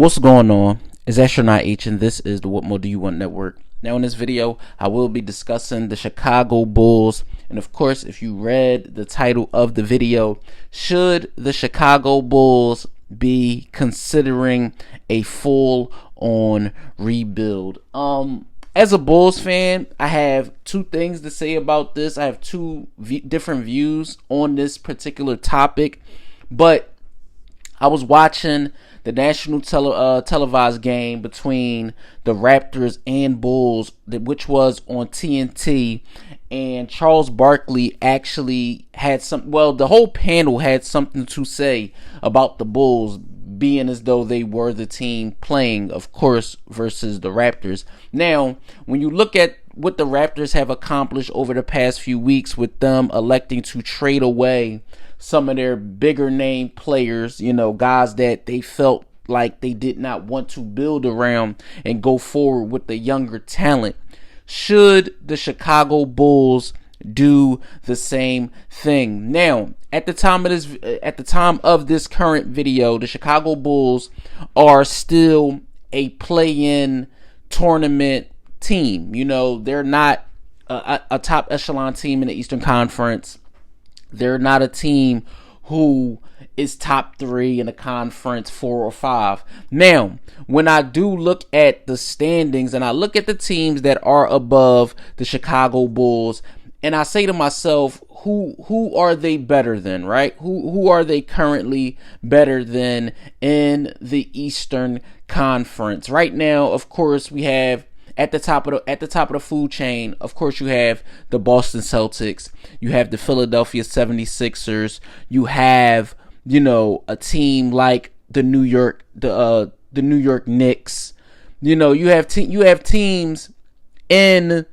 What's going on? It's Astronaut H, and this is the What More Do You Want Network. Now, in this video, I will be discussing the Chicago Bulls. And of course, if you read the title of the video, should the Chicago Bulls be considering a full-on rebuild? As a Bulls fan, I have two things to say about this. I have two different views on this particular topic, but I was watching the national televised game between the Raptors and Bulls, which was on TNT, and Charles Barkley actually had the whole panel had something to say about the Bulls being as though they were the team playing, of course, versus the Raptors. Now, when you look at what the Raptors have accomplished over the past few weeks with them electing to trade away some of their bigger name players, guys that they felt like they did not want to build around and go forward with the younger talent. Should the Chicago Bulls do the same thing? Now, at the time of this current video, the Chicago Bulls are still a play-in tournament team. They're not a top echelon team in the Eastern Conference. They're not a team who is top 3 in the conference, 4 or 5. Now, when I do look at the standings and I look at the teams that are above the Chicago Bulls, and I say to myself, who are they better than, right? Who are they currently better than in the Eastern Conference? Right now, of course, we have at the top of the food chain, of course, you have the Boston Celtics, you have the Philadelphia 76ers, you have, a team like the New York Knicks. You have teams in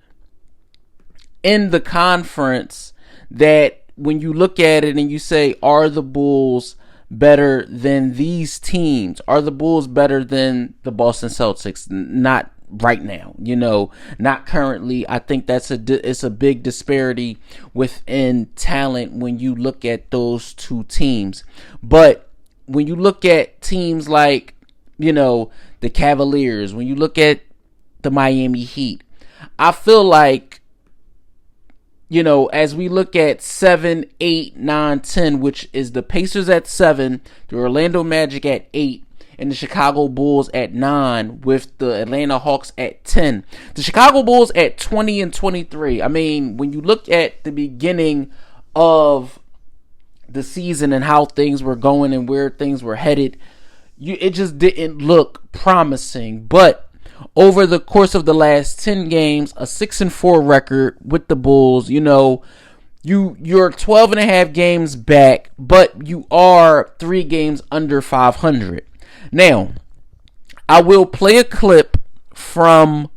the conference that when you look at it and you say, are the Bulls better than these teams? Are the Bulls better than the Boston Celtics? Not right now, not currently. I think it's a big disparity within talent when you look at those two teams. But when you look at teams like, the Cavaliers, when you look at the Miami Heat, I feel like, as we look at 7, 8, 9, 10, which is the Pacers at 7, the Orlando Magic at 8, and the Chicago Bulls at 9, with the Atlanta Hawks at 10. The Chicago Bulls at 20 and 23. I mean, when you look at the beginning of the season and how things were going and where things were headed, it just didn't look promising. But over the course of the last 10 games, a 6-4 record with the Bulls, you're 12 and a half games back, but you are 3 games under 500. Now, I will play a clip from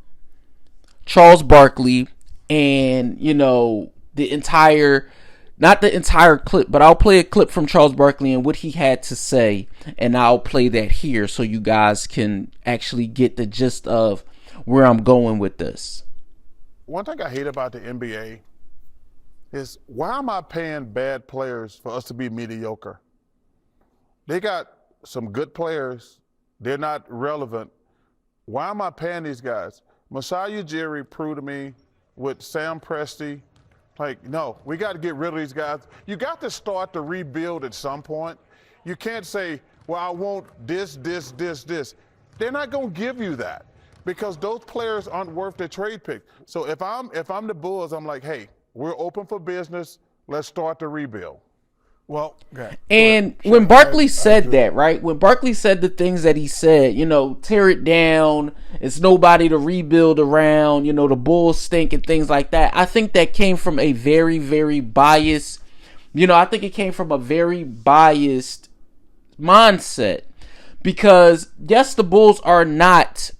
Charles Barkley and, not the entire clip, but I'll play a clip from Charles Barkley and what he had to say, and I'll play that here so you guys can actually get the gist of where I'm going with this. One thing I hate about the NBA is, why am I paying bad players for us to be mediocre? They got some good players. They're not relevant. Why am I paying these guys? Masai Ujiri proved to me with Sam Presti, no, we got to get rid of these guys. You got to start to rebuild at some point. You can't say, well, I want this. They're not going to give you that because those players aren't worth their trade pick. So if I'm the Bulls, I'm like, hey, we're open for business. Let's start the rebuild. Well, okay. And when Barkley said that, right? When Barkley said the things that he said, tear it down, it's nobody to rebuild around, the Bulls stink and things like that. I think that came from a very, very biased, I think it came from a very biased mindset. Because, yes, the Bulls are not,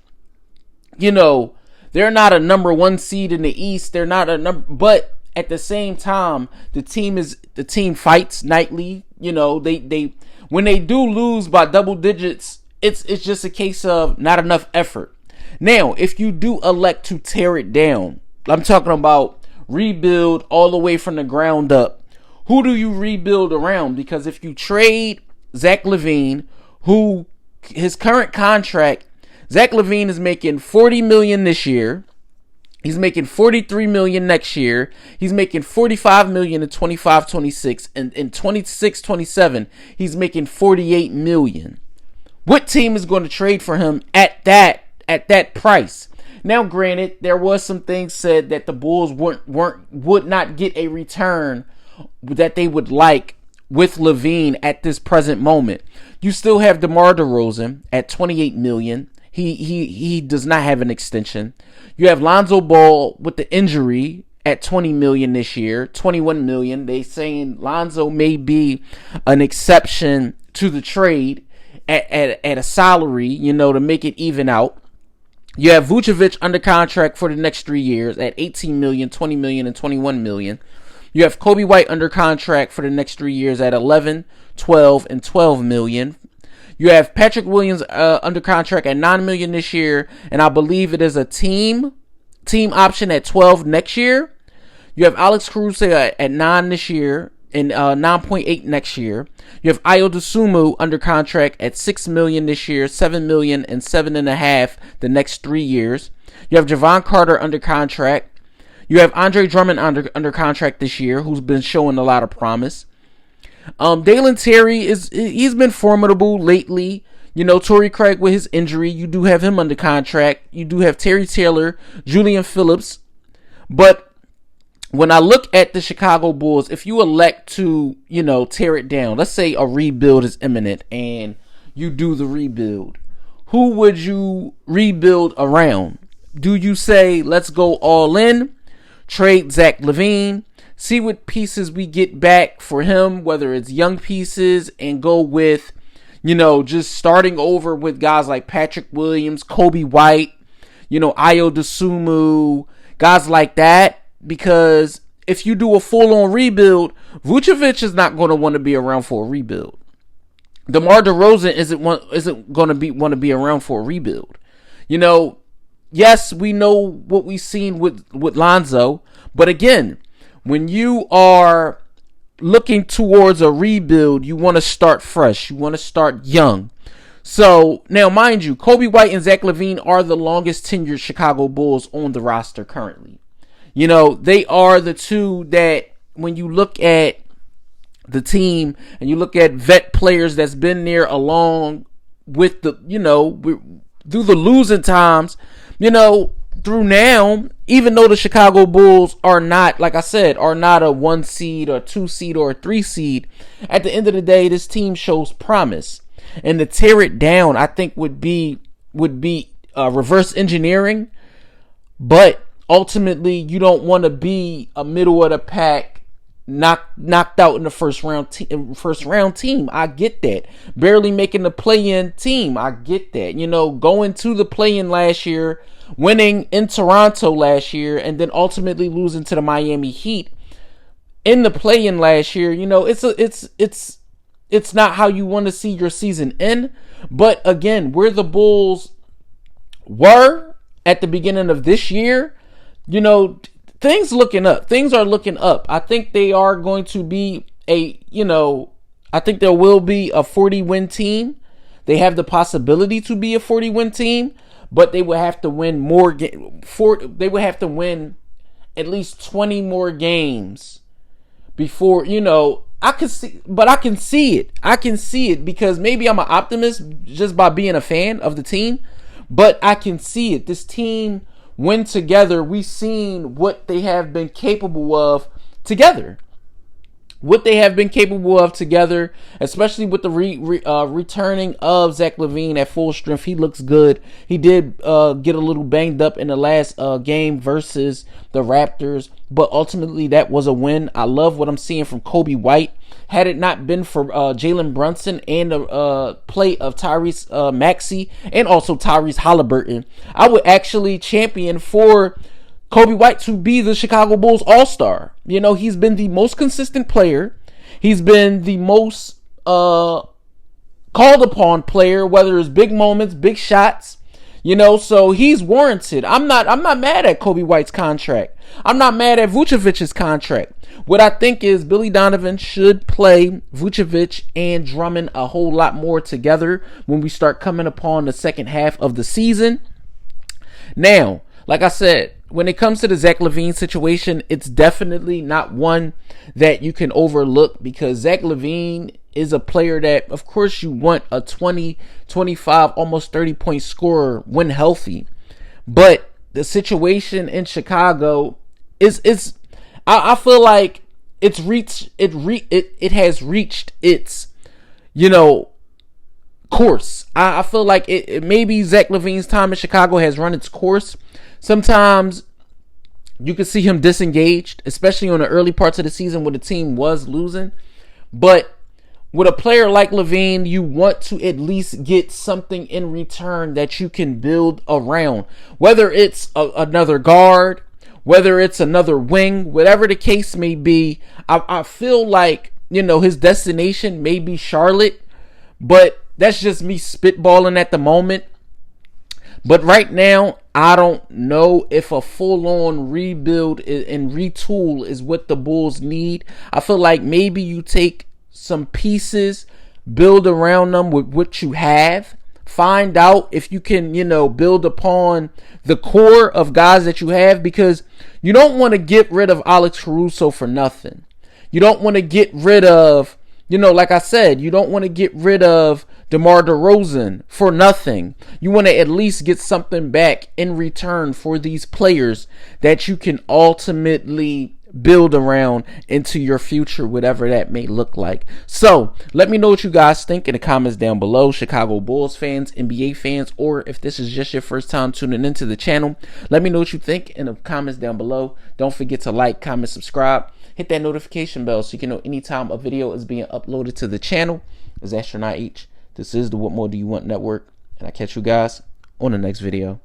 they're not a number 1 seed in the East. They're not a number, but at the same time, the team fights nightly. They when they do lose by double digits, it's just a case of not enough effort. Now, if you do elect to tear it down, I'm talking about rebuild all the way from the ground up. Who do you rebuild around? Because if you trade Zach LaVine, who his current contract, Zach LaVine is making $40 million this year. He's making $43 million next year. He's making $45 million in 25-26, and in 26-27, he's making $48 million. What team is going to trade for him at that price? Now, granted, there was some things said that the Bulls would not get a return that they would like with LaVine at this present moment. You still have DeMar DeRozan at $28 million. He does not have an extension. You have Lonzo Ball with the injury at $20 million this year, $21 million. They saying Lonzo may be an exception to the trade at a salary, to make it even out. You have Vucevic under contract for the next 3 years at $18 million, $20 million, and $21 million. You have Kobe White under contract for the next 3 years at $11, $12, and $12 million. You have Patrick Williams under contract at $9 million this year, and I believe it is a team option at $12 next year. You have Alex Caruso at $9 this year and $9.8 next year. You have Ayo Dosunmu under contract at $6 million this year, $7 million, and $7.5 the next 3 years. You have Javon Carter under contract. You have Andre Drummond under contract this year, who's been showing a lot of promise. Dalen Terry he's been formidable lately. Torrey Craig with his injury, you do have him under contract. You do have Terry Taylor, Julian Phillips. But when I look at the Chicago Bulls, if you elect to, tear it down, let's say a rebuild is imminent and you do the rebuild, who would you rebuild around? Do you say, let's go all in, trade Zach LaVine, see what pieces we get back for him, whether it's young pieces, and go with, just starting over with guys like Patrick Williams, Kobe White, Ayo Dosunmu, guys like that? Because if you do a full-on rebuild, Vucevic is not going to want to be around for a rebuild. DeMar DeRozan isn't going to want to be around for a rebuild. Yes, we know what we've seen with Lonzo, but again, when you are looking towards a rebuild, you want to start fresh. You want to start young. So, now, mind you, Kobe White and Zach LaVine are the longest tenured Chicago Bulls on the roster currently. They are the two that, when you look at the team and you look at vet players that's been there along with the, through the losing times, through now, even though the Chicago Bulls are not, like I said, are not a 1 seed or 2 seed or a 3 seed, at the end of the day, this team shows promise. And to tear it down, I think would be reverse engineering. But ultimately, you don't want to be a middle of the pack, knocked out in the first round team. I get that. Barely making the play-in team. I get that. Going to the play-in last year, winning in Toronto last year, and then ultimately losing to the Miami Heat in the play-in last year. It's not how you want to see your season end. But again, where the Bulls were at the beginning of this year, things looking up. Things are looking up. I think they are going to be I think there will be a 40-win team. They have the possibility to be a 40-win team, but they would have to win more they would have to win at least 20 more games before, I can see it. I can see it because maybe I'm an optimist just by being a fan of the team, but I can see it. This team, when together, we've seen what they have been capable of together. Especially with the returning of Zach LaVine at full strength. He looks good. He did get a little banged up in the last game versus the Raptors, but ultimately that was a win. I love what I'm seeing from Kobe White. Had it not been for Jalen Brunson and the play of Tyrese Maxey and also Tyrese Halliburton, I would actually champion for Kobe White to be the Chicago Bulls All-Star. He's been the most consistent player. He's been the most called upon player, whether it's big moments, big shots. You know, so he's warranted. I'm not mad at Kobe White's contract. I'm not mad at Vucevic's contract. What I think is Billy Donovan should play Vucevic and Drummond a whole lot more together when we start coming upon the second half of the season. Now, like I said, when it comes to the Zach LaVine situation, it's definitely not one that you can overlook, because Zach LaVine is a player that, of course, you want a 20, 25, almost 30-point scorer when healthy. But the situation in Chicago is I feel like it has reached its, course. I feel like it maybe Zach LaVine's time in Chicago has run its course. Sometimes you can see him disengaged, especially on the early parts of the season when the team was losing. But with a player like LaVine, you want to at least get something in return that you can build around. Whether it's another guard, whether it's another wing, whatever the case may be, I feel like, his destination may be Charlotte, but that's just me spitballing at the moment. But right now, I don't know if a full-on rebuild and retool is what the Bulls need. I feel like maybe you take some pieces, build around them with what you have. Find out if you can, build upon the core of guys that you have, because you don't want to get rid of Alex Caruso for nothing. You don't want to get rid of, like I said, you don't want to get rid of DeMar DeRozan for nothing. You want to at least get something back in return for these players that you can ultimately build around into your future, whatever that may look like. So let me know what you guys think in the comments down below. Chicago Bulls fans, NBA fans, or if this is just your first time tuning into the channel, let me know what you think in the comments down below. Don't forget to like, comment, subscribe, hit that notification bell so you can know anytime a video is being uploaded to the channel. It's Astronaut H. This is the What More Do You Want Network, and I catch you guys on the next video.